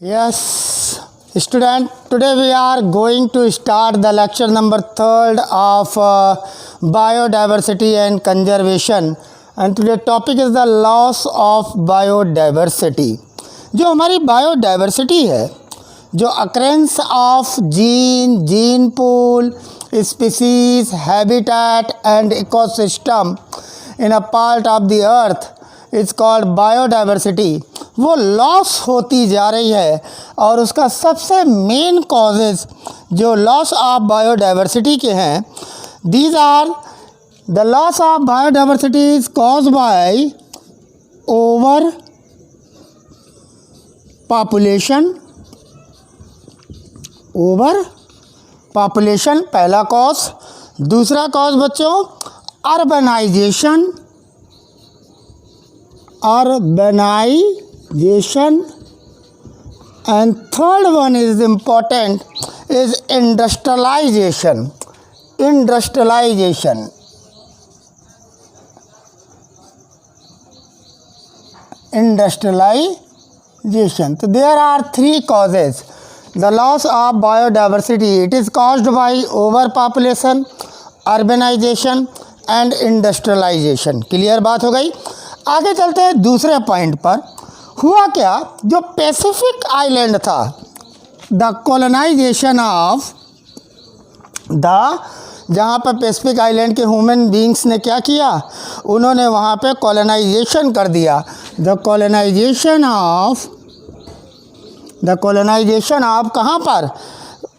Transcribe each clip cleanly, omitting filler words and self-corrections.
Yes, student, today we are going to start the lecture number 3rd of biodiversity and conservation, and today topic is the loss of biodiversity. जो हमारी biodiversity है, जो occurrence of gene pool, species, habitat and ecosystem in a part of the earth is called biodiversity. वो loss होती जा रही है और उसका सबसे मेन कॉजेज़ जो लॉस ऑफ बायोडाइवर्सिटी के हैं, these are the loss of biodiversity is cause by over population पहला कॉज। दूसरा कॉज बच्चों urbanisation and third one is important is industrialization. So there are three causes. The loss of biodiversity, it is caused by overpopulation, urbanization and industrialization. Clear बात हो गई। आगे चलते हैं दूसरे पॉइंट पर। हुआ क्या, जो पैसिफिक आइलैंड था, द कॉलोनाइजेशन ऑफ द, जहाँ पर पैसिफिक आइलैंड के ह्यूमन बींग्स ने क्या किया, उन्होंने वहाँ पे कॉलोनाइजेशन कर दिया। द कॉलोनाइजेशन ऑफ कहाँ पर,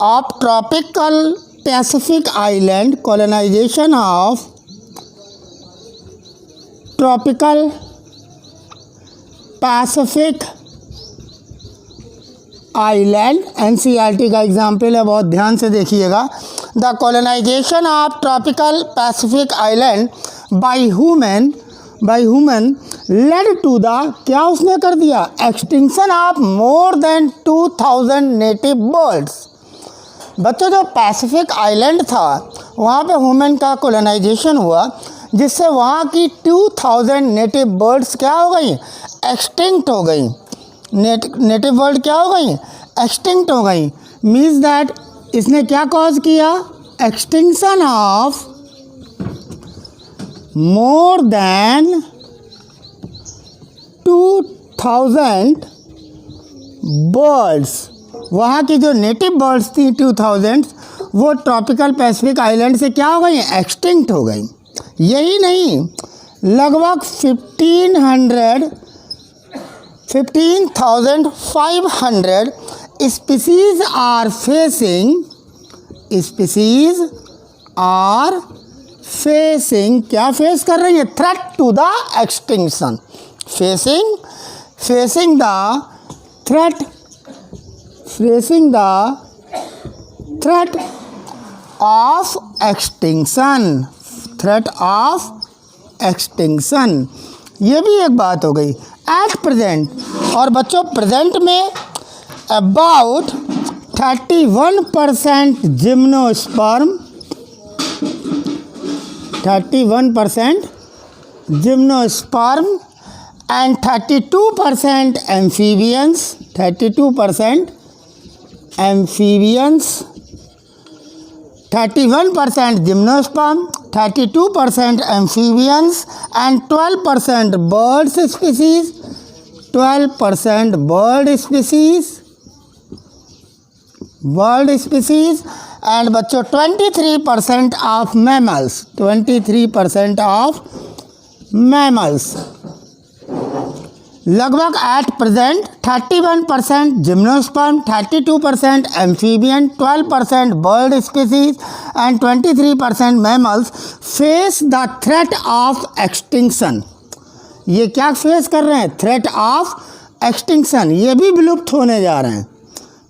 of tropical Pacific island, colonisation of tropical Pacific island. NCERT का एग्जाम्पल है, बहुत ध्यान से देखिएगा। The colonisation of tropical Pacific island by human lead to the, क्या उसने कर दिया, extinction of more than 2000 native birds. बच्चों, जो पैसिफिक आइलैंड था वहाँ पे ह्यूमन का कॉलोनाइजेशन हुआ, जिससे वहाँ की 2000 नेटिव बर्ड्स क्या हो गई, एक्सटिंक्ट हो गई। नेटिव बर्ड क्या हो गई, एक्सटिंक्ट हो गई। मीन्स दैट इसने क्या कॉज किया, extinction of more than 2000 birds. वहाँ की जो नेटिव बर्ड्स थी 2000, वो ट्रॉपिकल पैसिफिक आइलैंड से क्या हो गई, एक्सटिंक्ट हो गई। यही नहीं, लगभग 15,500 स्पीसीज आर फेसिंग, क्या फेस कर रही है, threat to the extinction, facing the threat of extinction. ये भी एक बात हो गई। एट प्रेजेंट, और बच्चों प्रेजेंट में about 31% gymnosperm and 32% amphibians, 31% gymnosperm, 32% amphibians and 12% bird species, and बच्चों 23% of mammals, लगभग at present 31% gymnosperm, 32% amphibian, 12% bird species and 23% mammals face the threat of extinction. ये क्या फेस कर रहे हैं, थ्रेट ऑफ एक्सटिंक्शन, ये भी विलुप्त होने जा रहे हैं।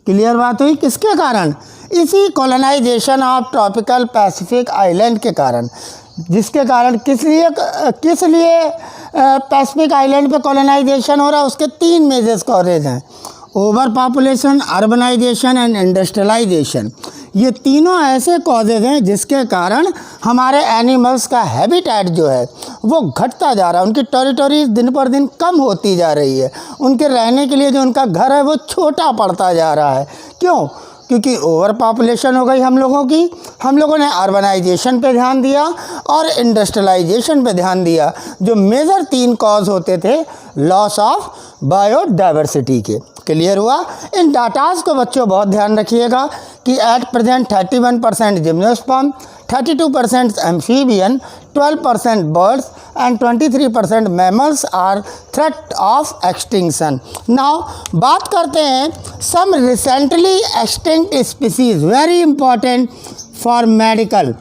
क्लियर बात हुई, किसके कारण, इसी colonisation of tropical Pacific island के कारण। जिसके कारण किस लिए पैसिफिक आइलैंड पे कॉलोनाइजेशन हो रहा है, उसके 3 मेजर कॉजेज हैं, over population, urbanisation and industrialisation. ये तीनों ऐसे कॉजेज हैं जिसके कारण हमारे एनिमल्स का हैबिटेट जो है वो घटता जा रहा है, उनकी टेरिटरी दिन पर दिन कम होती जा रही है, उनके रहने के लिए जो उनका घर है वो छोटा पड़ता जा रहा है। क्यों? क्योंकि ओवर पॉपुलेशन हो गई हम लोगों की, हम लोगों ने अर्बनाइजेशन पे ध्यान दिया और इंडस्ट्रियलाइजेशन पे ध्यान दिया, जो मेजर 3 कॉज होते थे लॉस ऑफ बायोडाइवर्सिटी के। क्लियर हुआ? इन डाटाज को बच्चों बहुत ध्यान रखिएगा कि at present 31% gymnosperm, 32% amphibian, 12% birds and 23% mammals are threat of extinction. Now बात करते हैं some recently extinct species, very important for medical.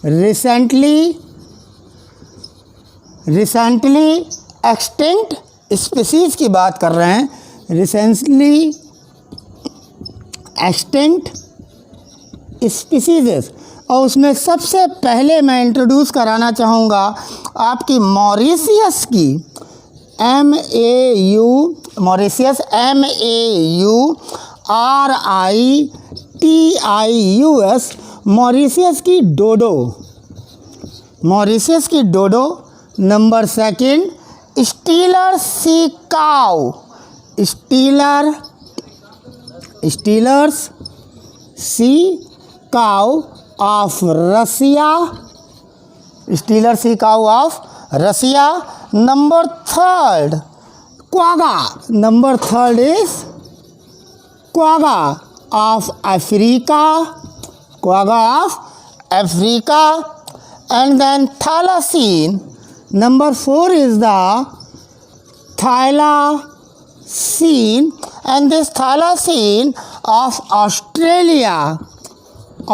recently extinct species की बात कर रहे हैं, recently extinct species, और उसमें सबसे पहले मैं इंट्रोड्यूस कराना चाहूँगा आपकी मॉरिशियस की मॉरिशियस MAURITIUS, मॉरिशियस की डोडो। Number 2 stealer C cow of Russia, stealer C cow of Russia. Number 3 quagga, number 3 is quagga of Africa, and then थैलासीन। Number 4 is the थैलासीन, and this थैलासीन of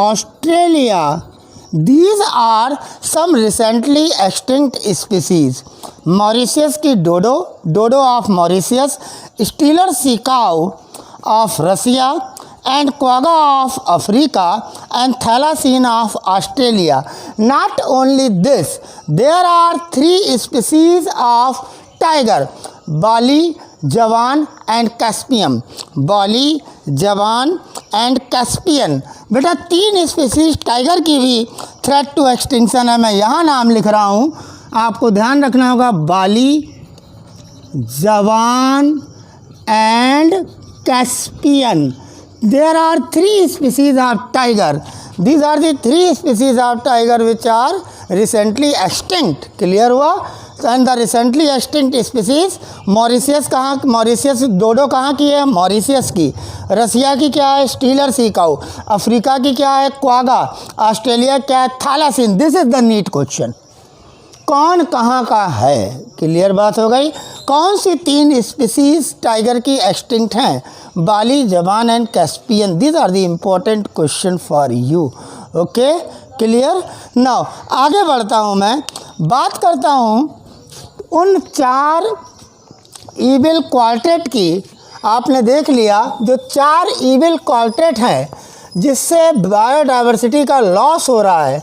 Australia. These are some recently extinct species. Mauritius की डोडो of Mauritius, stealer C cow of Russia, and quagga of Africa, and thylacine of Australia. Not only this, there are 3 species of tiger: Bali, Javan and Caspian. Bali, Javan and Caspian. बेटा 3 species tiger की भी threat to extinction है। मैं यहाँ नाम लिख रहा हूँ, आपको ध्यान रखना होगा। Bali, Javan and Caspian. There are 3 species of tiger. These are the 3 species of tiger which are recently extinct. Clear हुआ? And the recently extinct species Mauritius dodo कहाँ की है? मॉरिशियस की। रसिया की क्या है? स्टीलर सी काऊ। अफ्रीका की क्या है? क्वागा। ऑस्ट्रेलिया क्या है? Thylacine. This is the NEET question. कौन कहाँ का है? क्लियर बात हो गई। कौन सी 3 स्पीसीज टाइगर की एक्सटिंक्ट हैं? Bali, Javan and Caspian. These are the important question for you. Okay, clear. Now आगे बढ़ता हूँ, मैं बात करता हूँ उन 4 ईविल क्वाड्रेट की। आपने देख लिया जो 4 ईविल क्वाड्रेट हैं जिससे बायोडाइवर्सिटी का लॉस हो रहा है।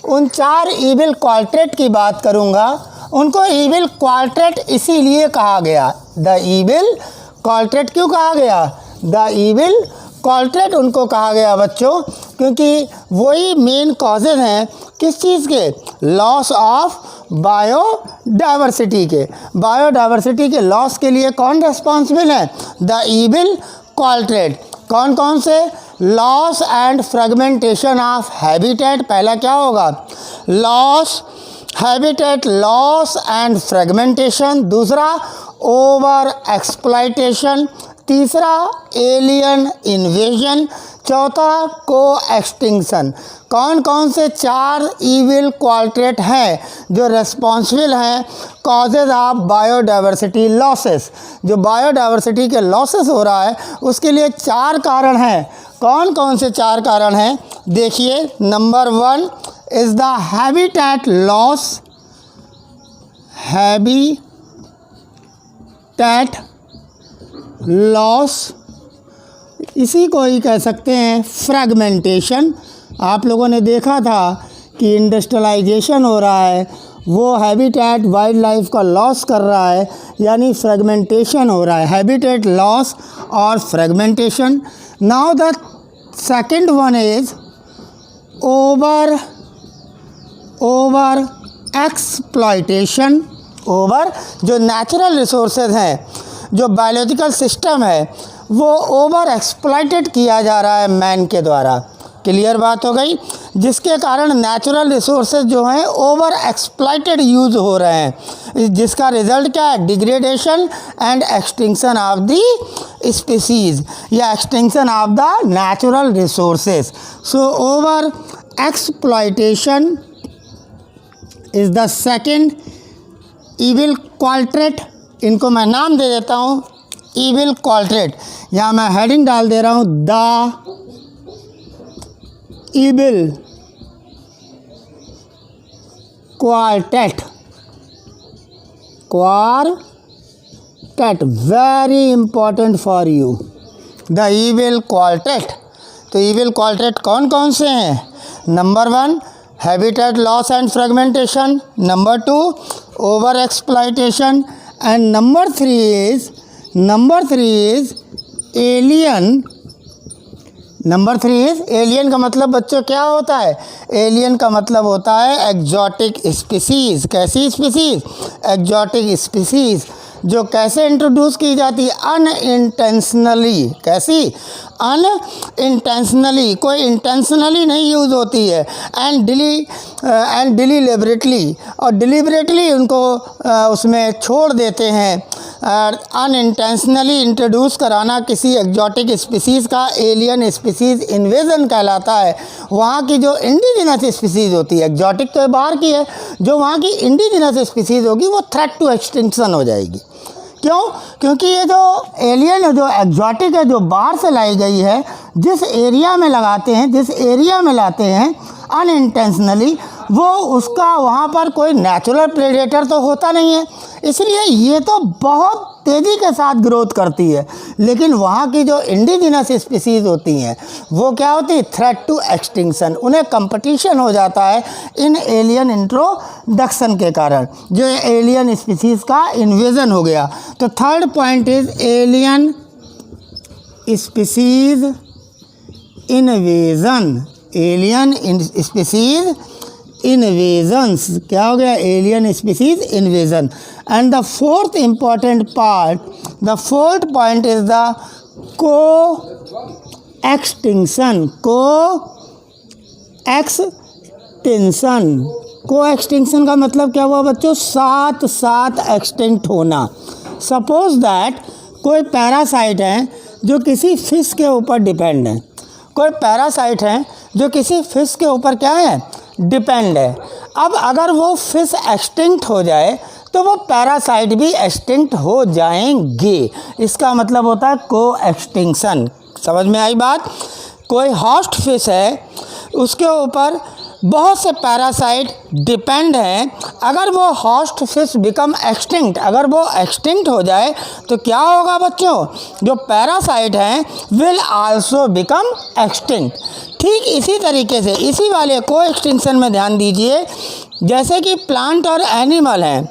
उन 4 ईविल क्वाड्रेट की बात करूँगा। उनको ईविल क्वाड्रेट इसीलिए कहा गया। द ईविल क्वाड्रेट क्यों कहा गया? द ईविल क्वाड्रेट उनको कहा गया बच्चों क्योंकि वही मेन कॉजेज हैं किस चीज़ के? लॉस ऑफ बायोडाइवर्सिटी के। बायोडाइवर्सिटी के लॉस के लिए कौन रिस्पॉन्सिबल है? The evil quartet. कौन कौन से? Loss and fragmentation of habitat. पहला क्या होगा? Loss, habitat loss and fragmentation. दूसरा ओवर एक्सप्लॉयटेशन। तीसरा एलियन इन्वेजन। चौथा को एक्सटिंक्शन। कौन कौन से 4 ईविल क्वाड्रेट हैं जो रिस्पॉन्सिबल हैं कॉजेज ऑफ बायोडाइवर्सिटी लॉसेस? जो बायोडाइवर्सिटी के लॉसेस हो रहा है उसके लिए 4 कारण हैं। कौन कौन से 4 कारण हैं? देखिए, number 1 is the habitat loss. Habitat loss, इसी को ही कह सकते हैं फ्रैगमेंटेशन। आप लोगों ने देखा था कि इंडस्ट्रियलाइजेशन हो रहा है, वो हैबिटेट वाइल्ड लाइफ का लॉस कर रहा है, यानी फ्रैगमेंटेशन हो रहा है। हैबिटेट लॉस और fragmentation. Now the second one is over exploitation. Over, जो नेचुरल रिसोर्सेज हैं, जो बायोलॉजिकल सिस्टम है, वो ओवर एक्सप्लॉयटेड किया जा रहा है मैन के द्वारा। क्लियर बात हो गई। जिसके कारण नेचुरल रिसोर्सेज जो हैं ओवर एक्सप्लॉयटेड यूज़ हो रहे हैं, जिसका रिजल्ट क्या है? Degradation and extinction of the species या extinction of the natural resources. So over exploitation is the second evil quartet. इनको मैं नाम दे देता हूँ ईविल क्वाल्ट्रेट, यहाँ मैं हेडिंग डाल दे रहा हूँ the evil quartet. Very important for you, the evil quartet. तो ईविल क्वार्टेट कौन कौन से हैं? Number 1 habitat loss and fragmentation, number 2 over exploitation, and number 3 is alien. Number 3 is alien का मतलब बच्चों क्या होता है? एलियन का मतलब होता है एक्जॉटिक स्पीसीज। कैसी स्पीसीज? एक्जॉटिक स्पीसीज, जो कैसे इंट्रोड्यूस की जाती है? अनइंटेंशनली। कैसी? अनइंटेंशनली, कोई इंटेंशनली नहीं यूज़ होती है। एंड डिलीबरेटली, और डिलीबरेटली उनको उसमें छोड़ देते हैं। अनइंटेंशनली इंट्रोड्यूस कराना किसी एक्जॉटिक स्पीसीज़ का एलियन स्पीसीज़ इन्वेजन कहलाता है। वहाँ की जो इंडिजिनस स्पीसीज़ होती है, एक्जॉटिक तो बाहर की है, जो वहाँ की इंडिजिनस स्पीसीज़ होगी वो थ्रेट टू एक्सटिंक्शन हो जाएगी। क्यों? क्योंकि ये जो एलियन है, जो एक्जॉटिक है, जो बाहर से लाई गई है, जिस एरिया में लाते हैं अनइंटेंशनली, वो उसका वहाँ पर कोई नेचुरल प्रेडेटर तो होता नहीं है, इसलिए ये तो बहुत तेज़ी के साथ ग्रोथ करती है। लेकिन वहाँ की जो इंडिजिनस स्पीसीज़ होती हैं वो क्या होती है? Threat to extinction. उन्हें कंपटीशन हो जाता है इन एलियन इंट्रोडक्शन के कारण, जो एलियन स्पीसीज़ का इन्वेजन हो गया। तो third point is alien species invasion. Alien species invasions, क्या हो गया? Alien species invasion. And the fourth important part, the fourth point is the को एक्सटिंक्शन। को एक्सटिंक्शन का मतलब क्या हुआ बच्चों? साथ साथ एक्सटिंक्ट होना। सपोज दैट कोई पैरासाइट है जो किसी फिश के ऊपर डिपेंड है। कोई पैरासाइट है जो किसी फिश के ऊपर क्या है? डिपेंड है। अब अगर वो फिश एक्सटिंक्ट हो जाए तो वो पैरासाइट भी एक्सटिंक्ट हो जाएंगे। इसका मतलब होता है को एक्सटिंक्शन। समझ में आई बात? कोई हॉस्ट फिश है, उसके ऊपर बहुत से पैरासाइट डिपेंड हैं। अगर वो हॉस्ट फिश बिकम एक्सटिंक्ट, अगर वो एक्सटिंक्ट हो जाए तो क्या होगा बच्चों? जो पैरासाइट हैं विल आल्सो बिकम एक्सटिंक्ट। ठीक इसी तरीके से इसी वाले को एक्सटिंक्शन में ध्यान दीजिए। जैसे कि प्लांट और एनिमल हैं,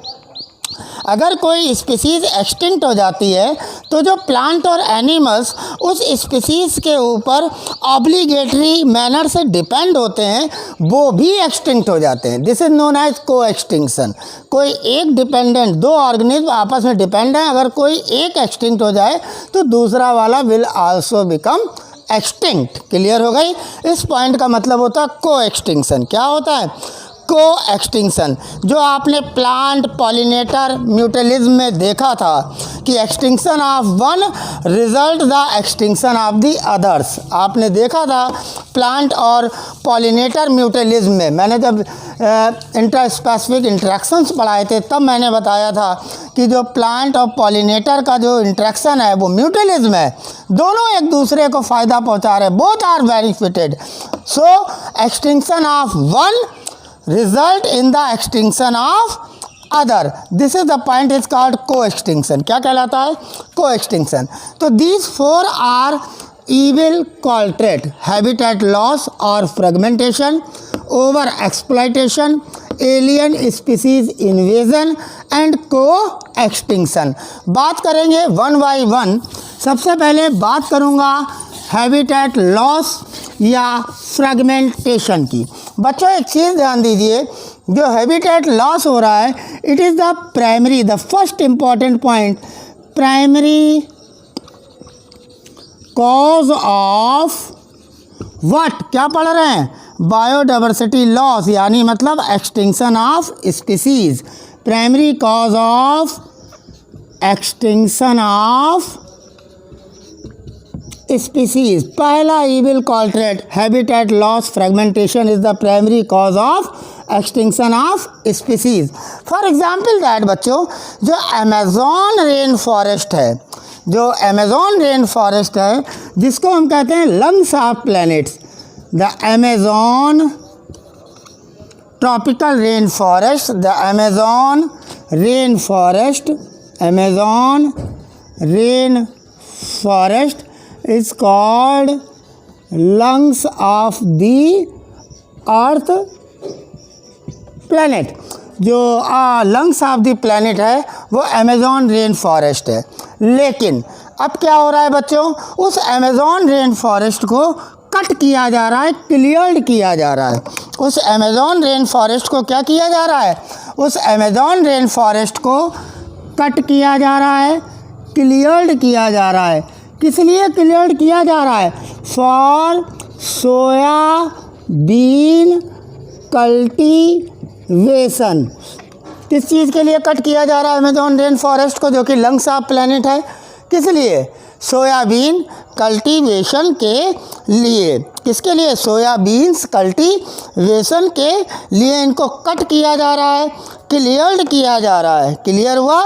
अगर कोई स्पीसीज़ एक्सटिंक्ट हो जाती है तो जो प्लांट और एनिमल्स उस स्पीसीज़ के ऊपर ऑब्लिगेटरी मैनर से डिपेंड होते हैं वो भी एक्सटिंक्ट हो जाते हैं। दिस इज नोन एज को एक्सटिंक्शन। कोई एक डिपेंडेंट, दो ऑर्गेनिज्म आपस में डिपेंड हैं, अगर कोई एक एक्सटिंक्ट हो जाए तो दूसरा वाला will also become extinct. Clear हो गई? इस पॉइंट का मतलब होता है को एक्सटिंक्शन। क्या होता है? को एक्सटिंक्शन। जो आपने प्लांट पॉलिनेटर म्यूटलिज्म में देखा था कि extinction of one result the extinction of the others, आपने देखा था प्लांट और पॉलिनेटर म्यूटलिज्म में। मैंने जब इंटरस्पेसिफिक इंटरेक्शंस पढ़ाए थे तब मैंने बताया था कि जो प्लांट और पॉलिनेटर का जो इंटरेक्शन है वो म्यूटलिज्म है, दोनों एक दूसरे को फ़ायदा पहुंचा रहे, both are benefited. So extinction of one result in the extinction of other. This is the point is called co-extinction. क्या कहलाता है? Co-extinction. तो these four are evil qualtrait: habitat loss or fragmentation, over exploitation, alien species invasion and co-extinction. बात करेंगे one by one. सबसे पहले बात करूँगा हैबिटेट लॉस या फ्रेगमेंटेशन की। बच्चों एक चीज़ ध्यान दीजिए, जो हैबिटेट लॉस हो रहा है it is the primary, the first important point, primary cause of what, क्या पढ़ रहे हैं, बायोडाइवर्सिटी लॉस, यानी मतलब extinction of species, primary cause of extinction of species. पहला evil quartet habitat loss fragmentation is the primary cause of extinction of species. For example that बच्चों, जो Amazon rain forest है, जो अमेजोन रेन फॉरेस्ट है जिसको हम कहते हैं lungs of planets, the Amazon tropical rain forest, the Amazon rain forest, Amazon rain forest is called lungs of the earth planet। जो लंग्स ऑफ द प्लैनेट है वो अमेजोन रेन फॉरेस्ट है। लेकिन अब क्या हो रहा है बच्चों, उस अमेजोन रेन फॉरेस्ट को कट किया जा रहा है, क्लियर्ड किया जा रहा है। उस अमेजोन रेन फॉरेस्ट को क्या किया जा रहा है, उस अमेजोन रेन फॉरेस्ट को कट किया जा रहा है, क्लियर्ड किया जा रहा है। किस लिए क्लियर्ड किया जा रहा है, फॉर सोया बीन कल्टीवेशन। किस चीज़ के लिए कट किया जा रहा है अमेजोन रेन फॉरेस्ट को, जो कि लंग्स ऑफ प्लैनेट है, किस लिए, सोयाबीन कल्टीवेशन के लिए। किसके लिए, सोयाबीन्स कल्टीवेशन के लिए इनको कट किया जा रहा है, क्लियर्ड किया जा रहा है, क्लियर हुआ।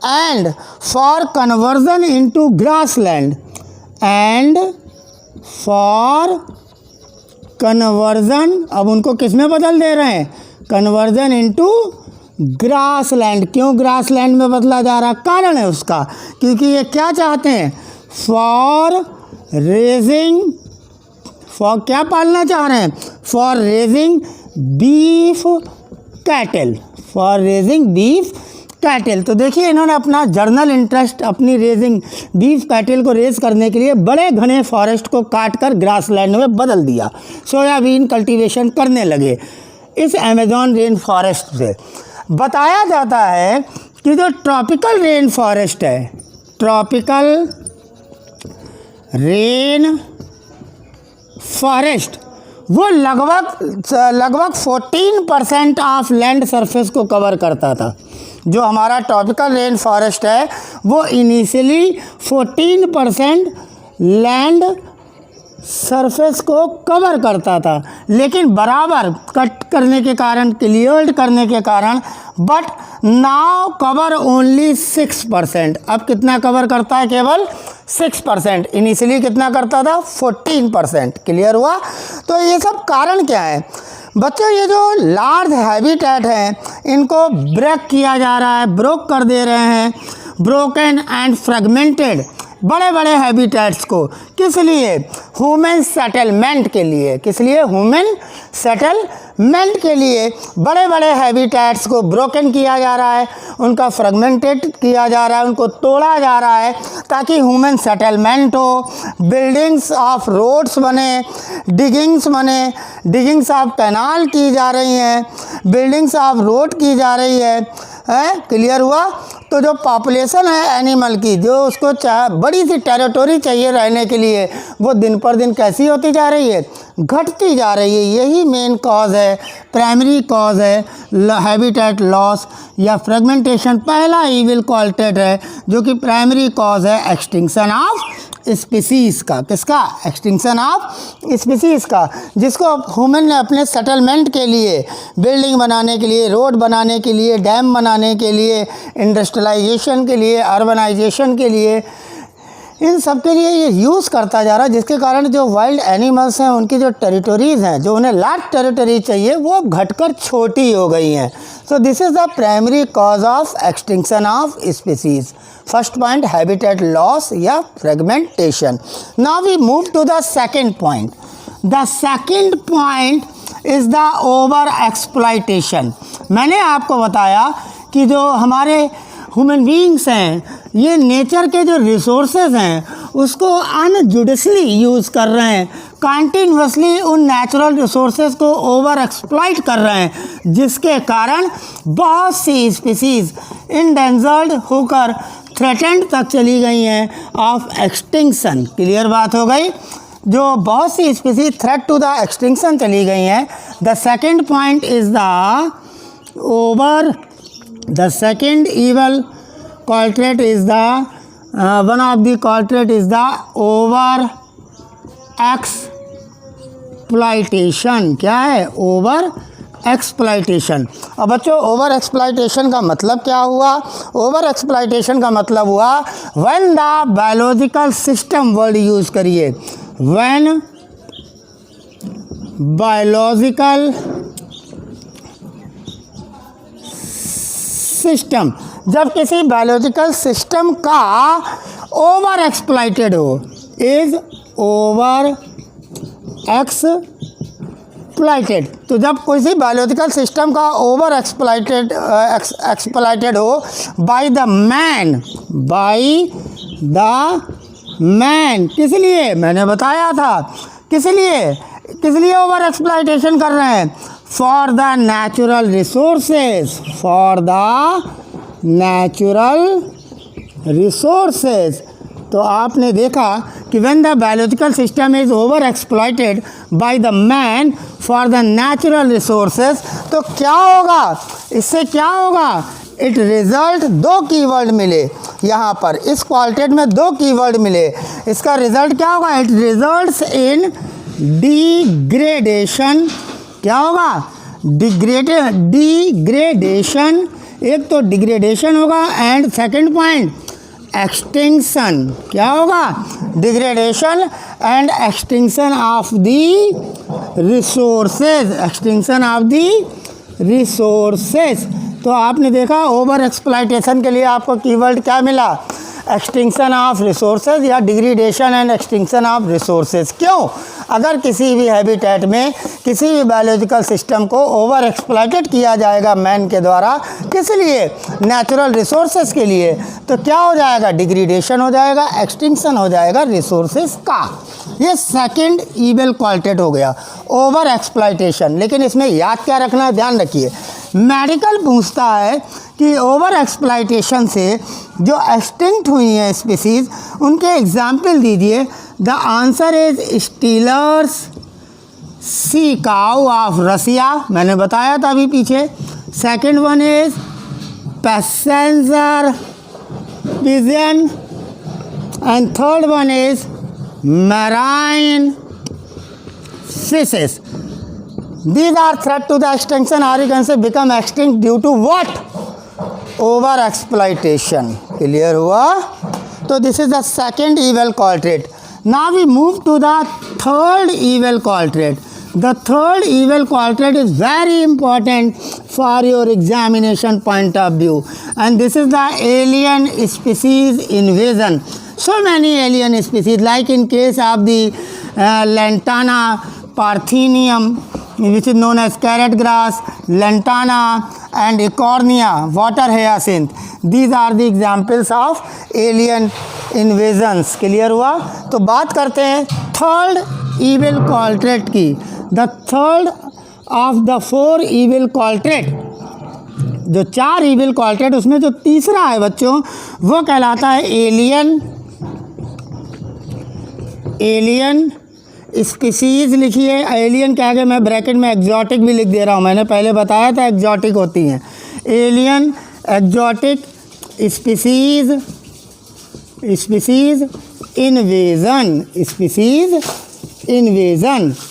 And for conversion into grassland, and for conversion, अब उनको किस में बदल दे रहे हैं, कन्वर्जन इनटू ग्रासलैंड। क्यों ग्रासलैंड में बदला जा रहा, कारण है उसका, क्योंकि ये क्या चाहते हैं, फॉर रेजिंग, फॉर क्या पालना चाह रहे हैं, for raising beef cattle, for raising beef cattle. तो देखिए इन्होंने अपना जर्नल इंटरेस्ट, अपनी रेजिंग बीफ कैटल को रेज करने के लिए बड़े घने फॉरेस्ट को काट कर ग्रासलैंड में बदल दिया, सोयाबीन कल्टीवेशन करने लगे इस अमेजोन रेन फॉरेस्ट से। बताया जाता है कि जो ट्रॉपिकल रेन फॉरेस्ट है, ट्रॉपिकल रेन फॉरेस्ट, वो लगभग 14% ऑफ लैंड सरफेस को कवर करता था। जो हमारा ट्रॉपिकल रेन फॉरेस्ट है वो इनिशियली 14% लैंड सरफेस को कवर करता था, लेकिन बराबर कट करने के कारण, क्लियर्ड करने के कारण, बट नाउ कवर ओनली 6%। अब कितना कवर करता है, केवल 6%। इनिशियली कितना करता था, 14%। क्लियर हुआ। तो ये सब कारण क्या है बच्चों, ये जो लार्ज हैबिटेट हैं इनको ब्रेक किया जा रहा है, ब्रोक कर दे रहे हैं, ब्रोकन एंड फ्रेगमेंटेड बड़े बड़े हैबिटेट्स को। किस लिए, ह्यूमन सेटलमेंट के लिए। किस लिए, ह्यूमन सेटलमेंट के लिए बड़े बड़े हैबिटेट्स को ब्रोकन किया जा रहा है, उनका फ्रेगमेंटेड किया जा रहा है, उनको तोड़ा जा रहा है ताकि ह्यूमन सेटलमेंट हो, बिल्डिंग्स ऑफ रोड्स बने, डिगिंग्स बने, डिगिंग्स ऑफ कैनाल की जा रही हैं, बिल्डिंग्स ऑफ रोड की जा रही है। क्लियर हुआ। तो जो पॉपुलेशन है एनिमल की, जो उसको बड़ी सी टेरिटोरी चाहिए रहने के लिए, वो दिन पर दिन कैसी होती जा रही है, घटती जा रही है। यही मेन कॉज है, प्राइमरी कॉज है हैबिटेट लॉस या फ्रेगमेंटेशन। पहला इविल कॉल्टेट है जो कि प्राइमरी कॉज है एक्सटिंक्शन ऑफ स्पीसीज़ का। किसका, एक्सटिंक्शन ऑफ स्पीसीज़ का, जिसको ह्यूमन ने अपने सेटलमेंट के लिए, बिल्डिंग बनाने के लिए, रोड बनाने के लिए, डैम बनाने के लिए, इंडस्ट्रियलाइजेशन के लिए, अर्बनाइजेशन के लिए, इन सब के लिए ये यूज़ करता जा रहा है, जिसके कारण जो वाइल्ड एनिमल्स हैं उनकी जो टेरिटोरीज़ हैं, जो उन्हें लार्ज टेरिटरी चाहिए, वो घटकर छोटी हो गई हैं। So this is the primary cause of extinction of species. First point habitat loss या fragmentation. Now we move to the second point. The second point is the over exploitation. मैंने आपको बताया कि जो हमारे ह्यूमन बीइंग्स हैं, ये nature के जो रिसोर्सेज हैं उसको अनजुडिशली यूज़ कर रहे हैं, कंटिन्यूसली उन नेचुरल रिसोर्सेज को ओवर एक्सप्लॉइट कर रहे हैं, जिसके कारण बहुत सी स्पीसीज़ इंडेंजर्ड होकर थ्रेटेंड तक चली गई हैं ऑफ एक्सटिंक्शन। क्लियर बात हो गई? जो बहुत सी species threat to the extinction चली गई हैं। The second point is the second evil culprit is one of the culprit is the over exploitation। क्या है? Over exploitation. अब बच्चों ओवर एक्सप्लॉइटेशन का मतलब क्या हुआ? ओवर एक्सप्लॉइटेशन का मतलब हुआ when the biological system, word use करिए, व्हेन बायोलॉजिकल सिस्टम, जब किसी बायोलॉजिकल सिस्टम का ओवर एक्सप्लॉइटेड हो, इज ओवर एक्सप्लॉइटेड। तो जब किसी बायोलॉजिकल सिस्टम का ओवर एक्सप्लॉइटेड हो बाय द मैन, किस लिए? मैंने बताया था किस लिए ओवर एक्सप्लॉइटेशन कर रहे हैं? For the natural resources. तो आपने देखा कि when the biological system is over exploited by the man for the natural resources, तो क्या होगा? इससे क्या होगा? इट रिजल्ट, दो कीवर्ड मिले यहाँ पर, इस क्वालिटेट में दो कीवर्ड मिले। इसका रिजल्ट क्या होगा? It results in degradation. क्या होगा? डिग्रेडेशन। एक तो डिग्रेडेशन होगा एंड सेकंड पॉइंट एक्सटिंक्शन। क्या होगा? Degradation and extinction of the resources. Extinction of the resources. तो आपने देखा ओवर एक्सप्लॉइटेशन के लिए आपको कीवर्ड क्या मिला? एक्सटिंक्शन ऑफ रिसोर्सेज या degradation and extinction of resources. क्यों? अगर किसी भी हैबिटेट में किसी भी बायोलॉजिकल सिस्टम को ओवर एक्सप्लॉइटेड किया जाएगा मैन के द्वारा, किस लिए? नेचुरल रिसोर्सेज के लिए, तो क्या हो जाएगा? डिग्रेडेशन हो जाएगा, एक्सटिंक्शन हो जाएगा रिसोर्सेज का। ये सेकंड ईवल क्वालिटेट हो गया, ओवर एक्सप्लॉइटेशन। लेकिन इसमें याद क्या रखना है? ध्यान रखिए, मेडिकल पूछता है कि ओवर एक्सप्लॉइटेशन से जो एक्सटिंक्ट हुई हैं स्पीसीज, उनके एग्जाम्पल दीजिए। The answer is Steller's sea cow of Russia, मैंने बताया था अभी पीछे। Second one is passenger pigeon and third one is marine fishes. These are threat to the extinction, or you can say become extinct due to what? Over exploitation. Clear हुआ? तो this is the second evil culprit. Now we move to the third evil culprit. The third evil culprit is very important for your examination point of view, and this is the alien species invasion. So many alien species, like in case of the Lantana parthenium, which is known as carrot grass, lantana and ecornia, water hyacinth. These are the examples of alien invasions. Clear हुआ? तो बात करते हैं third evil culprit की। The third of the four evil culprit, जो चार evil culprit, उसमें जो तीसरा है बच्चों, वो कहलाता है एलियन स्पीसीज। लिखिए एलियन के आगे मैं ब्रैकेट में एग्जॉटिक भी लिख दे रहा हूँ, मैंने पहले बताया था एग्जॉटिक होती हैं। Alien exotic species invasion,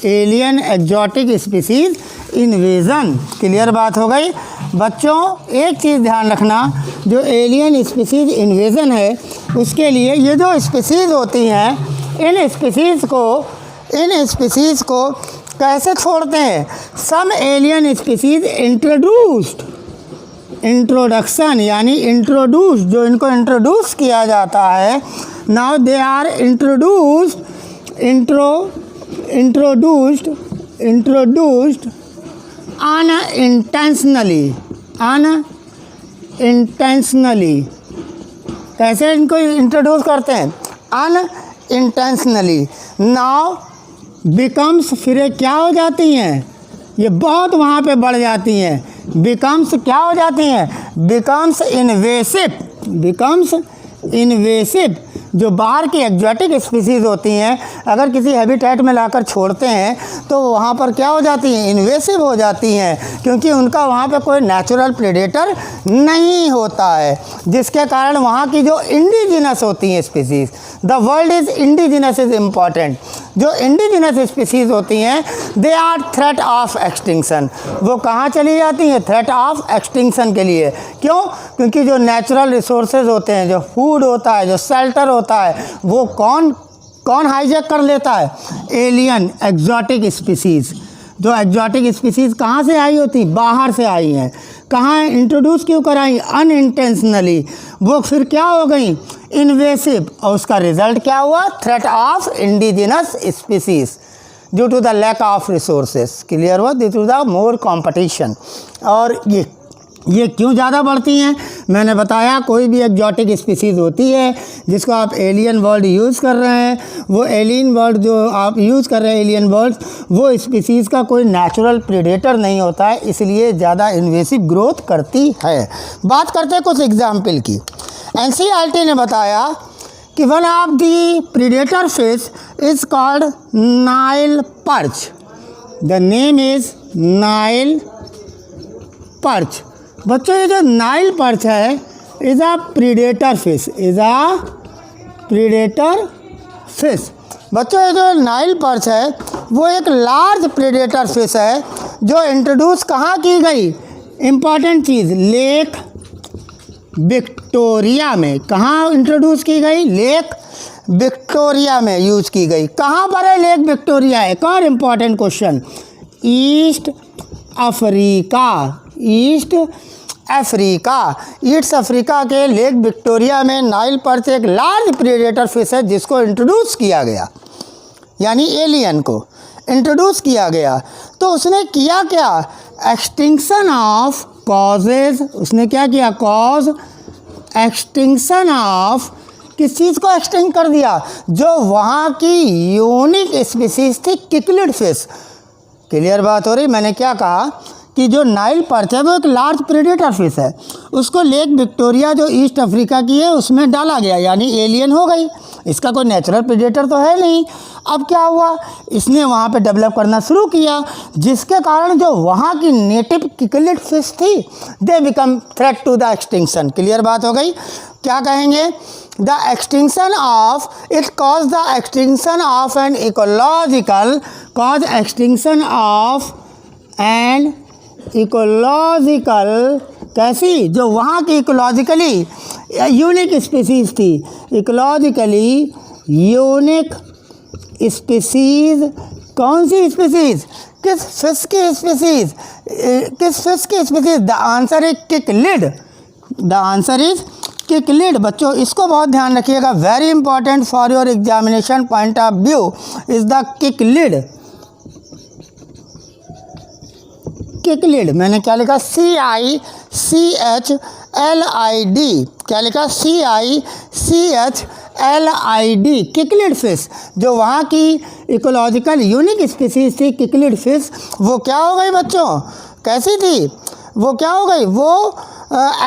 alien exotic species invasion. Clear बात हो गई बच्चों? एक चीज़ ध्यान रखना, जो एलियन स्पीसीज इन्वेजन है उसके लिए ये जो स्पीसीज होती हैं, इन स्पीसीज़ को कैसे छोड़ते हैं? सम एलियन स्पीसीज इंट्रोडक्शन, यानी इंट्रोड्यूस, जो इनको इंट्रोड्यूस किया जाता है। Now they are introduced unintentionally unintentionally. कैसे इनको इंट्रोड्यूस करते हैं? अनइंटेंशनली। नाउ बिकम्स, फिर ये क्या हो जाती हैं? ये बहुत वहाँ पे बढ़ जाती हैं। बिकम्स क्या हो जाती हैं? Becomes invasive. Becomes invasive. जो बाहर की एक्जॉटिक स्पीसीज़ होती हैं, अगर किसी हैबिटेट में लाकर छोड़ते हैं तो वहाँ पर क्या हो जाती हैं? इन्वेसिव हो जाती हैं, क्योंकि उनका वहाँ पे कोई नेचुरल प्रेडेटर नहीं होता है, जिसके कारण वहाँ की जो इंडिजिनस होती हैं species, the world is indigenous is important. जो इंडिजिनस स्पीसीज़ होती हैं they are threat of extinction. वो कहाँ चली जाती हैं? थ्रेट ऑफ एक्सटिंक्शन के लिए। क्यों? क्योंकि जो नेचुरल रिसोर्सेज होते हैं, जो फूड होता है, जो शेल्टर होता है, वो कौन हाईजैक कर लेता है? Alien, exotic species. जो एक्जॉटिक स्पीसीज़ कहाँ से आई होती? बाहर से आई हैं। कहाँ इंट्रोड्यूस क्यों कराई? अनइंटेंशनली। वो फिर क्या हो गई? इन्वेसिव। और उसका रिजल्ट क्या हुआ? Threat of indigenous species due to the lack of resources. Clear हुआ? Due to the more competition. और ये क्यों ज़्यादा बढ़ती हैं? मैंने बताया कोई भी एक्जॉटिक स्पीसीज़ होती है जिसको आप एलियन वर्ड यूज़ कर रहे हैं, वो एलियन वर्ड जो आप यूज़ कर रहे हैं, एलियन वर्ड, वो स्पीसीज़ का कोई नेचुरल प्रेडेटर नहीं होता है, इसलिए ज़्यादा इन्वेसिव ग्रोथ करती है। बात करते हैं कुछ एग्जाम्पल की। एनसीईआरटी ने बताया कि one of the predator fish is called Nile perch. The name is Nile perch. बच्चों ये जो नाइल पर्च है is a predator fish. Is a predator fish. बच्चों ये जो नाइल पर्च है वो एक लार्ज प्रीडेटर फिश है जो इंट्रोड्यूस कहाँ की गई? इम्पॉर्टेंट चीज़, लेक विक्टोरिया में। कहाँ इंट्रोड्यूस की गई? लेक विक्टोरिया में यूज की गई। कहाँ पर है लेक विक्टोरिया? एक और important question, east Africa. East Africa. East Africa के लेक विक्टोरिया में नाइल पर्च एक लार्ज प्रेडेटर फिश है जिसको इंट्रोड्यूस किया गया, यानी एलियन को इंट्रोड्यूस किया गया। तो उसने किया क्या? Extinction of causes. उसने क्या किया? कॉज एक्सटिंक्शन ऑफ, किस चीज़ को एक्सटिंक्ट कर दिया? जो वहाँ की यूनिक स्पीसीज थी, किकलिड फिश। क्लियर बात हो रही? मैंने क्या कहा कि जो नाइल पर्च है वो एक लार्ज प्रेडेटर फिश है, उसको लेक विक्टोरिया जो ईस्ट अफ्रीका की है उसमें डाला गया, यानी एलियन हो गई। इसका कोई नेचुरल प्रेडेटर तो है नहीं। अब क्या हुआ? इसने वहाँ पे डेवलप करना शुरू किया, जिसके कारण जो वहाँ की नेटिव किकलिड फिश थी they become threat to the extinction. Clear बात हो गई? क्या कहेंगे? The extinction of, it cause the extinction of an ecological, cause extinction of and ecological, कैसी? जो वहाँ की इकोलॉजिकली यूनिक स्पीसीज़ थी। Ecologically unique species. कौन सी स्पीसीज़? किस फिश की स्पीसीज़? किस फिश की species? The answer is cichlid. The answer is cichlid. बच्चों इसको बहुत ध्यान रखिएगा, very important for your examination point of view is the cichlid. Cichlid. मैंने क्या लिखा? CICHLID। क्या लिखा? CICHLID। Cichlid fish. जो वहाँ की इकोलॉजिकल यूनिक स्पीसीज थी किकलिड फिश, वो क्या हो गई बच्चों? कैसी थी? वो क्या हो गई? वो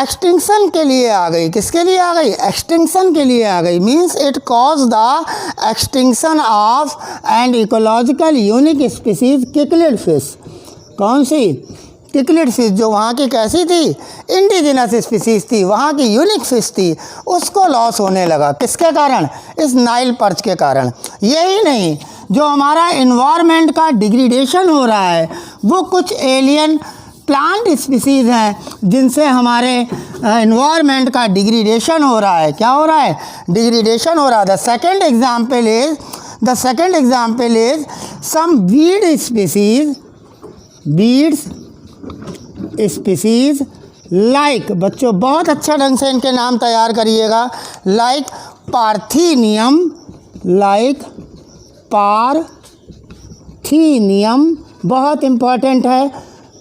एक्सटिंक्शन के लिए आ गई। किसके लिए आ गई? एक्सटिंक्शन के लिए आ गई। Means it cause the extinction of and ecological unique species cichlid fish. कौन सी? किकलिड फिश। जो वहाँ की कैसी थी? इंडिजिनस स्पीसीज थी, वहाँ की यूनिक फिश थी, उसको लॉस होने लगा। किसके कारण? इस नाइल पर्च के कारण। यही नहीं, जो हमारा इन्वायरमेंट का डिग्रेडेशन हो रहा है वो कुछ एलियन प्लांट स्पीसीज हैं जिनसे हमारे इन्वायरमेंट का डिग्रेडेशन हो रहा है। क्या हो रहा है? डिग्रेडेशन हो रहा है। The second example is some weed species, weeds species like, बच्चों बहुत अच्छा ढंग से इनके नाम तैयार करिएगा, लाइक पार्थीनियम, लाइक पार्थीनियम बहुत इम्पॉर्टेंट है,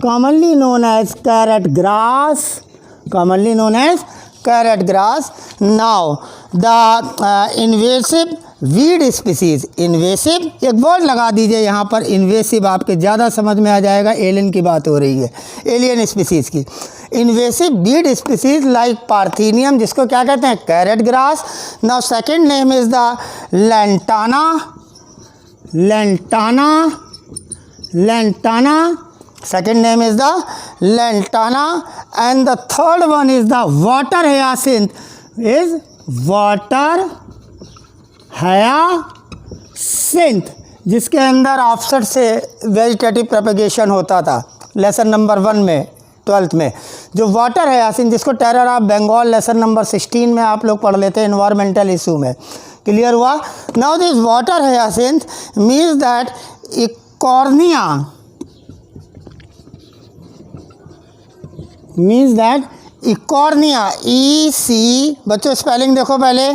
commonly known as carrot grass, commonly known as carrot grass. Now the invasive weed species, invasive, एक वर्ड लगा दीजिए यहाँ पर इन्वेसिव, आपके ज़्यादा समझ में आ जाएगा, एलियन की बात हो रही है, एलियन स्पीसीज की। Invasive weed species like parthenium, जिसको क्या कहते हैं, carrot grass. Now second name is the lantana, lantana, lantana, second name is the lantana. And the third one is the water hyacinth, is water hyacinth, जिसके अंदर offset से vegetative propagation होता था lesson number 1 में 12th में। जो water hyacinth, जिसको terror of Bengal lesson number 16 में आप लोग पढ़ लेते हैं एनवायरमेंटल इशू में, क्लियर हुआ। Now this water hyacinth means that Eichhornia, means that Eichhornia, EC, बच्चों स्पेलिंग देखो पहले,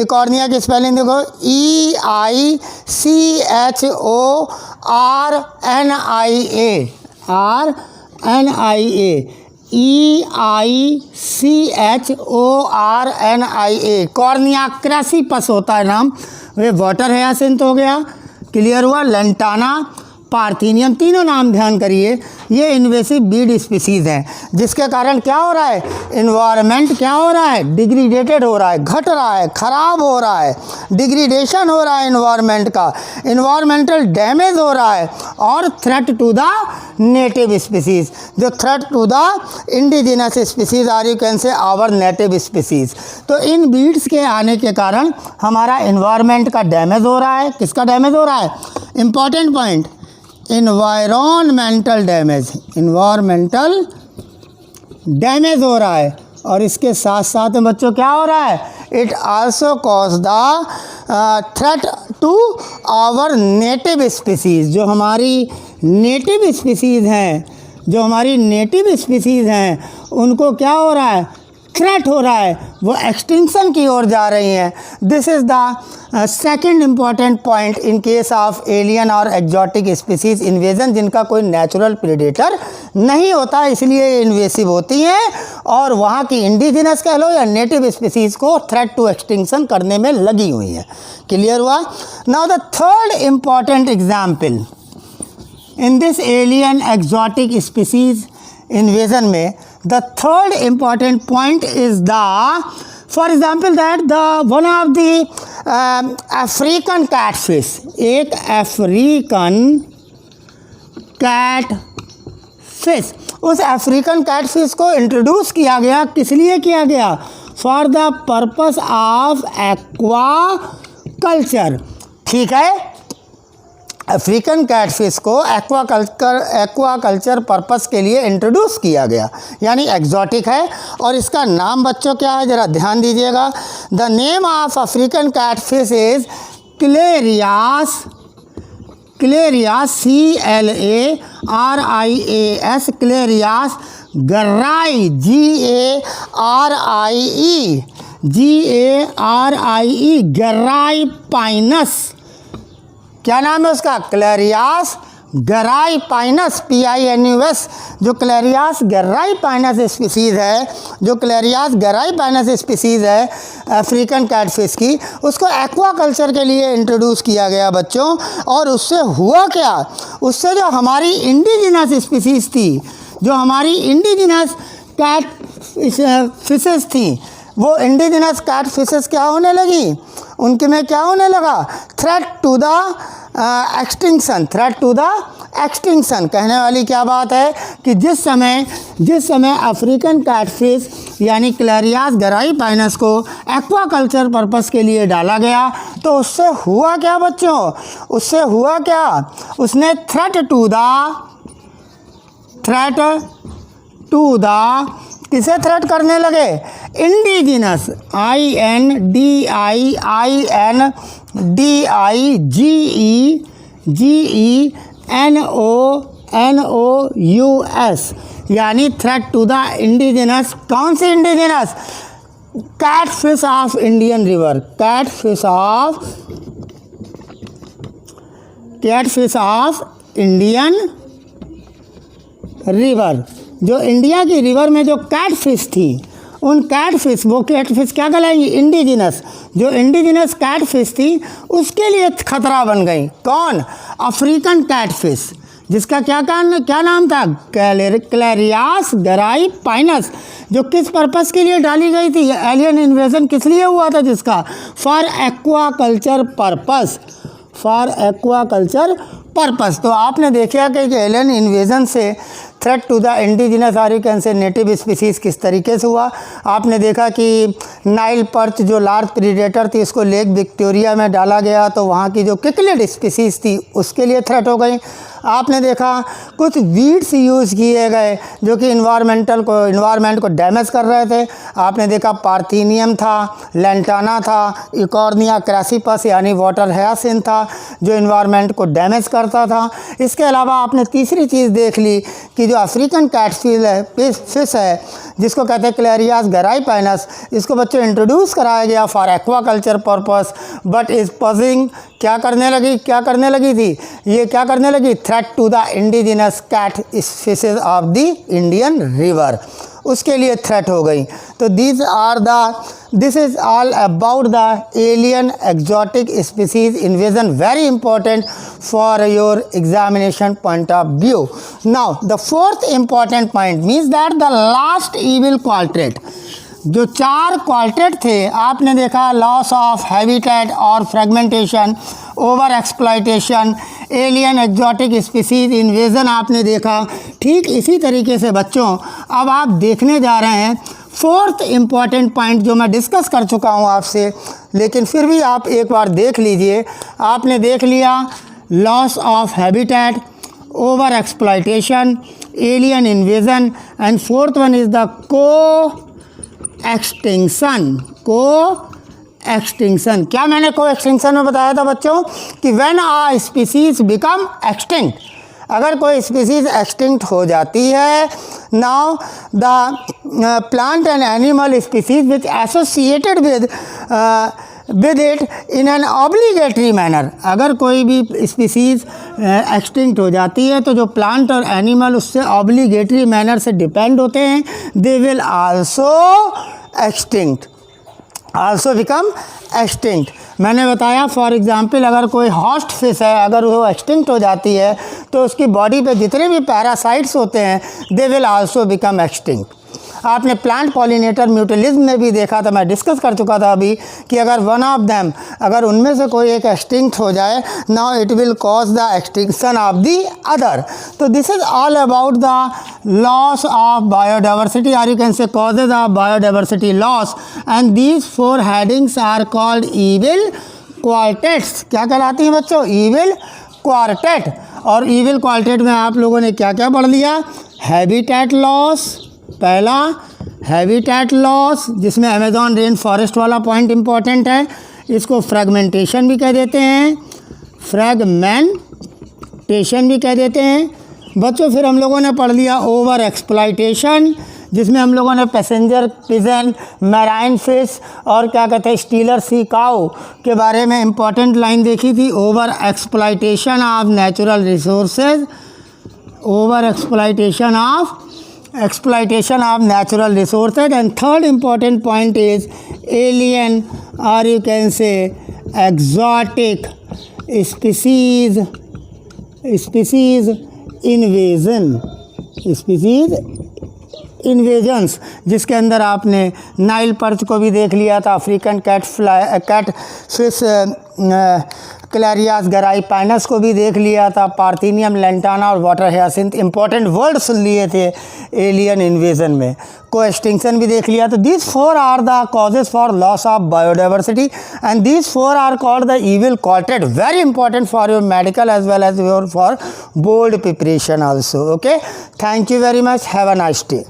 इकॉर्निया की स्पेलिंग देखो, EICHORNIA, EICHORNIA, कॉर्निया क्रेसिपस होता है नाम, वे वाटर हयासिंथ हो गया, क्लियर हुआ। लैंटाना, पार्थेनियम, तीनों नाम ध्यान करिए, ये इन्वेसिव बीड स्पीसीज़ हैं, जिसके कारण क्या हो रहा है, इन्वायरमेंट क्या हो रहा है, डिग्रेडेटेड हो रहा है, घट रहा है, ख़राब हो रहा है, डिग्रेडेशन हो रहा है इन्वायरमेंट का, इन्वायरमेंटल डैमेज हो रहा है, और threat to the native species, जो threat to the indigenous species are, you can say our native species. तो इन बीड्स के आने के कारण हमारा इन्वायरमेंट का डैमेज हो रहा है। किसका डैमेज हो रहा है, important point, environmental damage, environmental damage हो रहा है। और इसके साथ साथ में बच्चों क्या हो रहा है, it also cause the threat to our native species, जो हमारी नेटिव स्पीसीज़ हैं, जो हमारी नेटिव स्पीसीज़ हैं, उनको क्या हो रहा है, थ्रेट हो रहा है, वो एक्सटिंक्शन की ओर जा रही हैं। This is the second important point in case of alien और एक्जॉटिक स्पीसीज इन्वेजन, जिनका कोई नेचुरल प्रेडेटर नहीं होता, इसलिए इन्वेसिव होती हैं और वहाँ की इंडिजिनस कह लो या नेटिव स्पीसीज़ को थ्रेट टू एक्सटिंक्शन करने में लगी हुई हैं। क्लियर हुआ। Now the third important example in this alien exotic species invasion में, the third important point is the, for example that the one of the African catfish, एक African catfish, उस African catfish को introduce किया गया, किस लिए किया गया, for the purpose of aqua culture. ठीक है, अफ्रीकन कैटफिश को एक्वा कल्चर पर्पस के लिए इंट्रोड्यूस किया गया, यानी एक्जॉटिक है। और इसका नाम बच्चों क्या है, ज़रा ध्यान दीजिएगा। The name of African catfish is Clarias, Clarias, CLARIAS, Clarias गर्राई, GARIE, गर्राई पाइनस। क्या नाम है उसका, क्लेरियास गर्राई पाइनस, PINUS। जो क्लेरियास गर्राई पाइनस स्पीसीज़ है, जो क्लेरियास गर्राई पाइनस स्पीसीज़ है अफ्रीकन कैटफिश की, उसको एक्वा कल्चर के लिए इंट्रोड्यूस किया गया बच्चों। और उससे हुआ क्या, उससे जो हमारी इंडिजिनस स्पीसीज़ थी, जो हमारी इंडिजिनस कैट फिशेस थी, वो इंडिजिनस कैट फिशेस क्या होने लगी, उनके में क्या होने लगा, threat to the extinction, threat to the extinction. कहने वाली क्या बात है कि जिस समय अफ्रीकन कैटफिश यानी क्लेरियास गर्राई पाइनस को एक्वा कल्चर पर्पस के लिए डाला गया, तो उससे हुआ क्या बच्चों, उससे हुआ क्या, उसने थ्रेट टू द किसे थ्रेट करने लगे, इंडिजिनस, INDINOUS, यानी थ्रेट टू द इंडिजिनस। कौन सी indigenous, catfish of Indian river, catfish of Indian river, जो इंडिया की रिवर में जो कैट फिश थी, उन कैट फिश, वो कैट फिश क्या कहलाएंगी, इंडिजिनस, जो इंडिजिनस कैट फिश थी उसके लिए खतरा बन गई। कौन, अफ्रीकन कैट फिश, जिसका क्या नाम था, क्लेरियास गराइपाइनस, जो किस पर्पस के लिए डाली गई थी, एलियन इन्वेजन किस लिए हुआ था जिसका, for aquaculture purpose, for aquaculture purpose. तो आपने देखा कि एलियन इन्वेजन से थ्रेट टू द इंडिजिनस और यू कैन से नेटिव स्पीसीज़ किस तरीके से हुआ। आपने देखा कि नाइल पर्च जो लार्ज प्रीडेटर थी उसको लेक विक्टोरिया में डाला गया, तो वहाँ की जो किकलिड स्पीसीज़ थी उसके लिए थ्रेट हो गई। आपने देखा कुछ वीड्स यूज़ किए गए जो कि इन्वायरमेंट को डैमेज कर रहे थे। आपने देखा पार्थीनियम था, लेंटाना था, इकॉर्निया क्रैसिपस यानी वाटर हायासिन्थ था जो इन्वायरमेंट को डैमेज करता था। इसके अलावा आपने तीसरी चीज़ देख ली कि जो अफ्रीकन फिश है जिसको कहते हैं क्लेरियास गराइपाइनस, इसको बच्चों इंट्रोड्यूस कराया गया for aquaculture purpose, but is posing क्या करने लगी थी, ये क्या करने लगी, threat to the indigenous cat fishes of the Indian river, उसके लिए थ्रेट हो गई। तो this is all about the alien exotic species invasion, very important for your examination point of view. Now the fourth important point means that the last evil quadrant, जो 4 quadrant थे आपने देखा, loss of habitat और fragmentation, over exploitation, alien exotic species invasion आपने देखा। ठीक इसी तरीके से बच्चों अब आप देखने जा रहे हैं फोर्थ इम्पॉर्टेंट पॉइंट जो मैं डिस्कस कर चुका हूँ आपसे, लेकिन फिर भी आप एक बार देख लीजिए। आपने देख लिया loss of habitat, over exploitation, alien invasion, and fourth one is the co-extinction. क्या मैंने को-एक्सटिंक्शन में बताया था बच्चों कि when a species become extinct, अगर कोई स्पीसीज एक्सटिंक्ट हो जाती है, now the plant and animal species which associated with it in an obligatory manner, अगर कोई भी स्पीसीज एक्सटिंक्ट हो जाती है तो जो प्लांट और एनिमल उससे ऑब्लिगेटरी मैनर से डिपेंड होते हैं, they will also become extinct. मैंने बताया फॉर एग्जांपल अगर कोई हॉस्ट फिश है, अगर वो एक्सटिंक्ट हो जाती है तो उसकी बॉडी पे जितने भी पैरासाइट्स होते हैं they will also become extinct. आपने प्लांट पॉलिनेटर म्यूटलिज्म में भी देखा था, मैं डिस्कस कर चुका था अभी कि अगर वन ऑफ देम, अगर उनमें से कोई एक एक्सटिंक्ट हो जाए, now it will cause the extinction of the other. तो this is all about the loss of biodiversity और you can say causes of biodiversity loss, and these 4 headings are called evil quartets. क्या कहलाती हैं बच्चों, evil quartet. और evil quartet में आप लोगों ने क्या क्या पढ़ लिया, हैबिटेट लॉस, पहला हैबिटेट लॉस जिसमें अमेज़न रेन फॉरेस्ट वाला पॉइंट इंपॉर्टेंट है, इसको फ्रेगमेंटेशन भी कह देते हैं, फ्रेगमेंटेशन भी कह देते हैं बच्चों। फिर हम लोगों ने पढ़ लिया ओवर एक्सप्लॉयटेशन, जिसमें हम लोगों ने पैसेंजर पिजन, मैराइन फिश और क्या कहते हैं स्टीलर सी काऊ के बारे में इंपॉर्टेंट लाइन देखी थी। Over exploitation of natural resources, over exploitation of natural resources, and third important point is alien or you can say exotic species invasions, जिसके अंदर आपने नाइल पर्च को भी देख लिया था, अफ्रीकन कैट फिश क्लेरियास गराइपाइनस को भी देख लिया था, पार्थीनियम, लेंटाना और वाटर हायासिन्थ इंपॉर्टेंट वर्ड सुन लिए थे एलियन इन्वेजन में, को एक्सटिंक्शन भी देख लिया। तो these 4 are the causes for loss of biodiversity and these 4 are called the evil quartet, very important for your medical as well as your for board preparation also. Okay, thank you very much, have a nice day.